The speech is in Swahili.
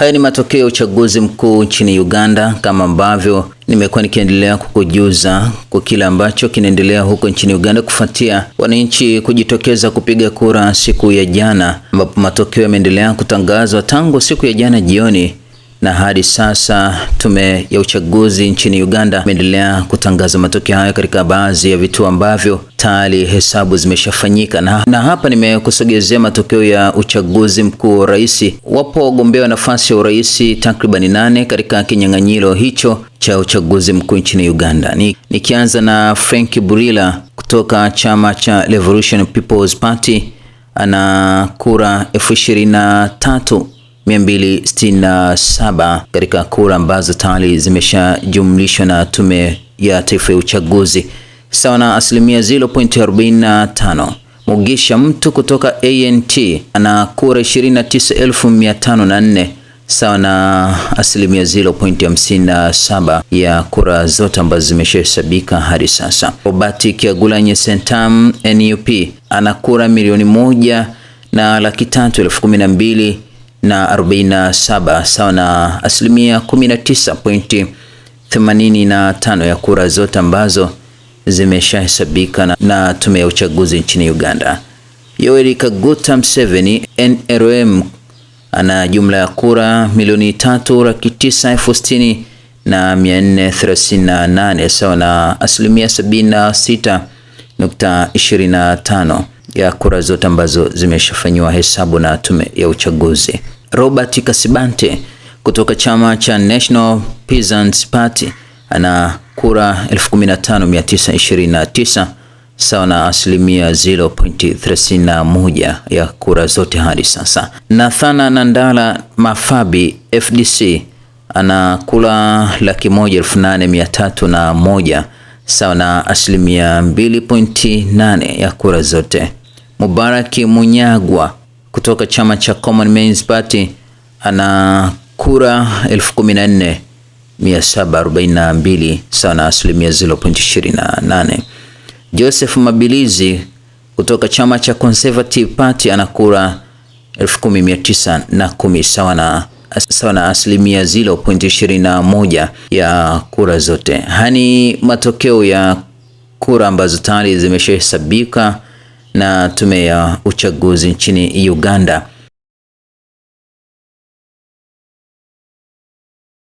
Haya ni matokeo ya uchaguzi mkuu nchini Uganda, kama ambavyo nimekuwa nikiendelea kukujuza kwa kile ambacho kinaendelea huko nchini Uganda kufuatia wananchi kujitokeza kupiga kura siku ya jana, ambapo matokeo yameendelea kutangazwa tangu siku ya jana jioni, na hadi sasa tume ya uchaguzi nchini Uganda imeendelea kutangaza matokeo hayo katika baadhi ya vituo ambavyo tayari hesabu zimeshafanyika. Na hapa nimekusogezea matokeo ya uchaguzi mkuu wa rais. Wapo wagombea wa nafasi ya urais takriban 8 katika kinyang'anyiro hicho cha uchaguzi mkuu nchini Uganda. Nikianza na Frank Burila kutoka chama cha Revolution People's Party, ana kura 23,267 katika kura ambazo tayari zimeshajumlishwa na tume ya taifa ya uchaguzi, sawa na 0.45. Mugisha Mtu kutoka ANT ana kura 29,504 sawa na 0.57 ya kura zote ambazo zimeshahesabika hadi sasa. Robert Kyagulanyi Ssentamu NUP ana kura 1,312,047 sawa na 19.85 ya kura zote ambazo zimeshahesabika na tume ya uchaguzi nchini Uganda. Yoweri Kaguta Museveni NRM ana jumla ya kura 3,960,438 sawa na 76.25 ya kura zote ambazo zimeshafanywa hesabu na tume ya uchaguzi. Robert Kasibante kutoka chama cha National Peasants Party ana kura 15,929 sawa na 0.31 ya kura zote hadi sasa. Nathana Nandala Mafabi FDC ana kura 108,301 sawa na 2.8 ya kura zote. Mubaraki Munyagwa kutoka chama cha Common Men's Party ana kura 14,742 sawa na 0.28. Joseph Mabilizi kutoka chama cha Conservative Party ana kura 10,910 sawa na 0.21 ya kura zote. Hani matokeo ya kura ambazo tayari zimeshahesabika na tume ya uchaguzi nchini Uganda.